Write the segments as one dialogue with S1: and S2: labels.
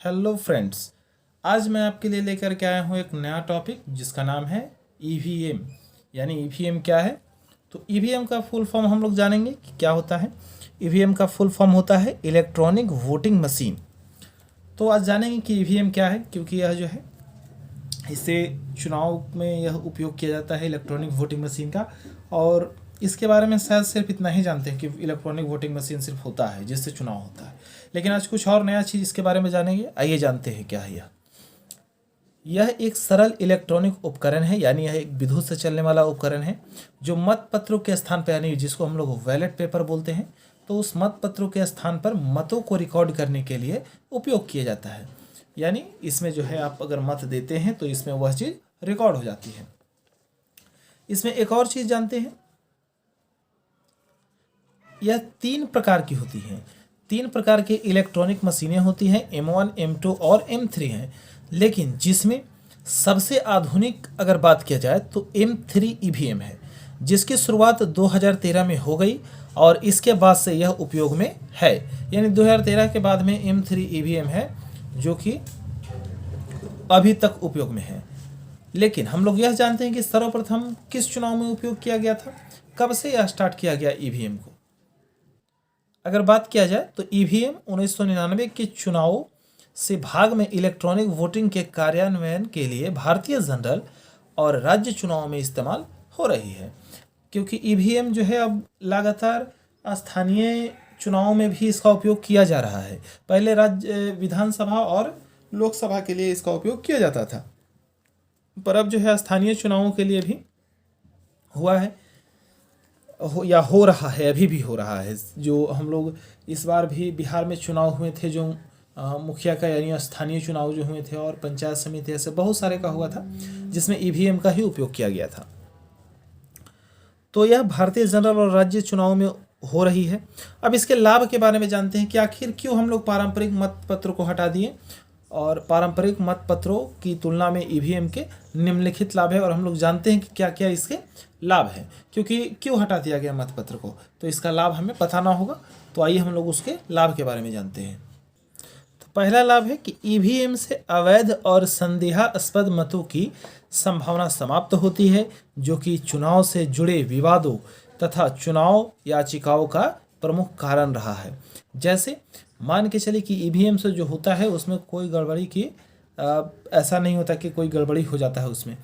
S1: Hello friends. आज मैं आपके लिए लेकर के आया हूँ एक नया टॉपिक जिसका नाम है ईवीएम। यानी ईवीएम क्या है। तो ईवीएम का फुल फॉर्म हम लोग जानेंगे कि क्या होता है। ईवीएम का फुल फॉर्म होता है इलेक्ट्रॉनिक वोटिंग मशीन। तो आज जानेंगे कि ईवीएम क्या है, क्योंकि यह जो है इससे चुनाव में यह उपयोग किया जाता है इलेक्ट्रॉनिक वोटिंग मशीन का। और इसके बारे में शायद सिर्फ इतना ही जानते हैं कि इलेक्ट्रॉनिक वोटिंग मशीन सिर्फ होता है जिससे चुनाव होता है, लेकिन आज कुछ और नया चीज़ इसके बारे में जानेंगे। आइए जानते हैं क्या है यह एक सरल इलेक्ट्रॉनिक उपकरण है, यानी यह एक विद्युत से चलने वाला उपकरण है जो मत पत्रों के स्थान पर, यानी जिसको हम लोग बैलेट पेपर बोलते हैं, तो उस मत पत्रों के स्थान पर मतों को रिकॉर्ड करने के लिए उपयोग किया जाता है। यानी इसमें जो है आप अगर मत देते हैं तो इसमें वह चीज़ रिकॉर्ड हो जाती है। इसमें एक और चीज़ जानते हैं, यह 3 प्रकार की होती हैं। 3 प्रकार के इलेक्ट्रॉनिक मशीनें होती हैं, M1, M2 और M3 हैं। लेकिन जिसमें सबसे आधुनिक अगर बात किया जाए तो M3 ईवीएम है, जिसकी शुरुआत 2013 में हो गई और इसके बाद से यह उपयोग में है। यानी 2013 के बाद में M3 ईवीएम है जो कि अभी तक उपयोग में है। लेकिन हम लोग यह जानते हैं कि सर्वप्रथम किस चुनाव में उपयोग किया गया था, कब से यह स्टार्ट किया गया ईवीएम को। अगर बात किया जाए तो ईवीएम 1999 के चुनावों से भाग में इलेक्ट्रॉनिक वोटिंग के कार्यान्वयन के लिए भारतीय जनरल और राज्य चुनाव में इस्तेमाल हो रही है। क्योंकि ईवीएम जो है अब लगातार स्थानीय चुनाव में भी इसका उपयोग किया जा रहा है। पहले राज्य विधानसभा और लोकसभा के लिए इसका उपयोग किया जाता था, पर अब जो है स्थानीय चुनावों के लिए भी हुआ है या हो रहा है, अभी भी हो रहा है। जो हम लोग इस बार भी बिहार में चुनाव हुए थे, जो मुखिया का यानी स्थानीय चुनाव जो हुए थे और पंचायत समिति, ऐसे बहुत सारे का हुआ था जिसमें ईवीएम का ही उपयोग किया गया था। तो यह भारतीय जनरल और राज्य चुनाव में हो रही है। अब इसके लाभ के बारे में जानते हैं कि आखिर क्यों हम लोग पारंपरिक मतपत्र को हटा दिए, और पारंपरिक मतपत्रों की तुलना में ईवीएम के निम्नलिखित लाभ है। और हम लोग जानते हैं कि क्या क्या इसके लाभ हैं, क्योंकि क्यों हटा दिया गया मतपत्र को, तो इसका लाभ हमें बताना होगा। तो आइए हम लोग उसके लाभ के बारे में जानते हैं। तो पहला लाभ है कि ईवीएम से अवैध और संदेहास्पद मतों की संभावना समाप्त होती है, जो कि चुनाव से जुड़े विवादों तथा चुनाव याचिकाओं का प्रमुख कारण रहा है। जैसे मान के चले कि ईवीएम से जो होता है उसमें कोई गड़बड़ी की ऐसा नहीं होता कि कोई गड़बड़ी हो जाता है उसमें,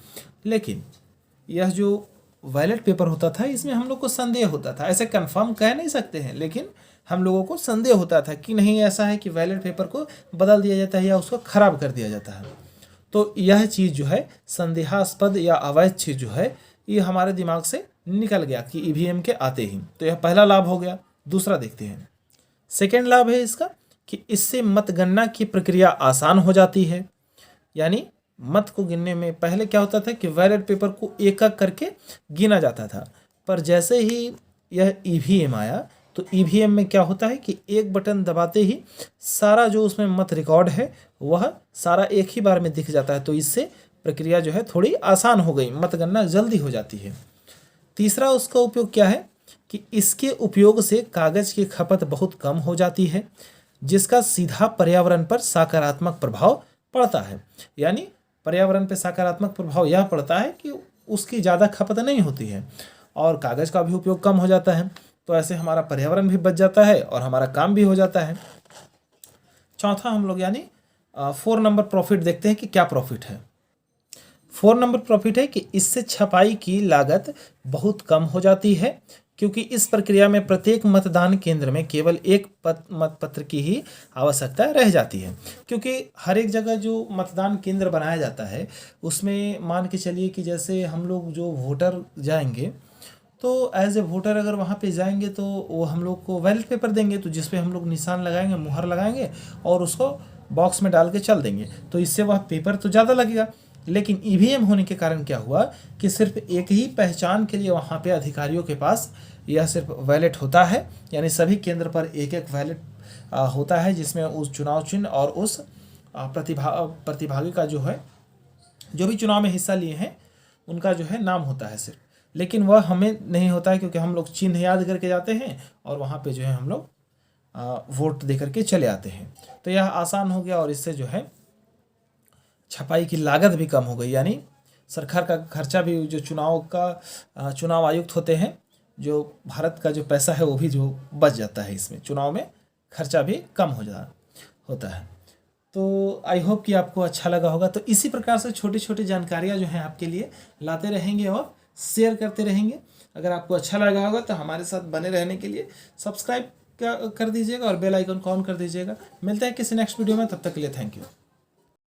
S1: लेकिन यह जो बैलेट पेपर होता था इसमें हम लोग को संदेह होता था। ऐसे कंफर्म कह नहीं सकते हैं, लेकिन हम लोगों को संदेह होता था कि नहीं ऐसा है कि बैलेट पेपर को बदल दिया जाता है या उसको ख़राब कर दिया जाता है। तो यह चीज़ जो है संदेहास्पद या अवैध चीज़ जो है ये हमारे दिमाग से निकल गया कि ईवीएम के आते ही। तो यह पहला लाभ हो गया। दूसरा देखते हैं, सेकेंड लाभ है इसका कि इससे मतगणना की प्रक्रिया आसान हो जाती है। यानी मत को गिनने में पहले क्या होता था कि बैलेट पेपर को एक एक करके गिना जाता था, पर जैसे ही यह ईवीएम आया तो ईवीएम में क्या होता है कि एक बटन दबाते ही सारा जो उसमें मत रिकॉर्ड है वह सारा एक ही बार में दिख जाता है। तो इससे प्रक्रिया जो है थोड़ी आसान हो गई, मतगणना जल्दी हो जाती है। तीसरा उसका उपयोग क्या है कि इसके उपयोग से कागज़ की खपत बहुत कम हो जाती है, जिसका सीधा पर्यावरण पर सकारात्मक प्रभाव पड़ता है। यानी पर्यावरण पर सकारात्मक प्रभाव यह पड़ता है कि उसकी ज़्यादा खपत नहीं होती है और कागज़ का भी उपयोग कम हो जाता है। तो ऐसे हमारा पर्यावरण भी बच जाता है और हमारा काम भी हो जाता है। चौथा हम लोग यानी 4 नंबर प्रॉफिट देखते हैं कि क्या प्रॉफिट है। 4 नंबर प्रॉफिट है कि इससे छपाई की लागत बहुत कम हो जाती है, क्योंकि इस प्रक्रिया में प्रत्येक मतदान केंद्र में केवल एक मतपत्र की ही आवश्यकता रह जाती है। क्योंकि हर एक जगह जो मतदान केंद्र बनाया जाता है उसमें मान के चलिए कि जैसे हम लोग जो वोटर जाएंगे तो एज ए वोटर अगर वहाँ पे जाएंगे तो वो हम लोग को बैलेट पेपर देंगे, तो जिस पे हम लोग निशान लगाएंगे, मुहर लगाएंगे और उसको बॉक्स में डाल के चल देंगे। तो इससे वह पेपर तो ज़्यादा लगेगा, लेकिन ईवीएम होने के कारण क्या हुआ कि सिर्फ एक ही पहचान के लिए वहाँ पे अधिकारियों के पास यह सिर्फ बैलेट होता है। यानी सभी केंद्र पर एक एक बैलेट होता है, जिसमें उस चुनाव चिन्ह और उस प्रतिभागी का जो है, जो भी चुनाव में हिस्सा लिए हैं उनका जो है नाम होता है सिर्फ। लेकिन वह हमें नहीं होता है, क्योंकि हम लोग चिन्ह याद करके जाते हैं और वहाँ पे जो है हम लोग वोट दे करके चले आते हैं। तो यह आसान हो गया और इससे जो है छपाई की लागत भी कम हो गई, यानी सरकार का खर्चा भी, जो चुनाव आयुक्त होते हैं, जो भारत का जो पैसा है वो भी जो बच जाता है, इसमें चुनाव में खर्चा भी कम होता है। तो आई होप कि आपको अच्छा लगा होगा। तो इसी प्रकार से छोटी छोटी जानकारियाँ जो हैं आपके लिए लाते रहेंगे और शेयर करते रहेंगे। अगर आपको अच्छा लगा होगा तो हमारे साथ बने रहने के लिए सब्सक्राइब कर दीजिएगा और बेल आइकन को ऑन कर दीजिएगा। मिलते हैं किसी नेक्स्ट वीडियो में, तब तक के लिए थैंक यू।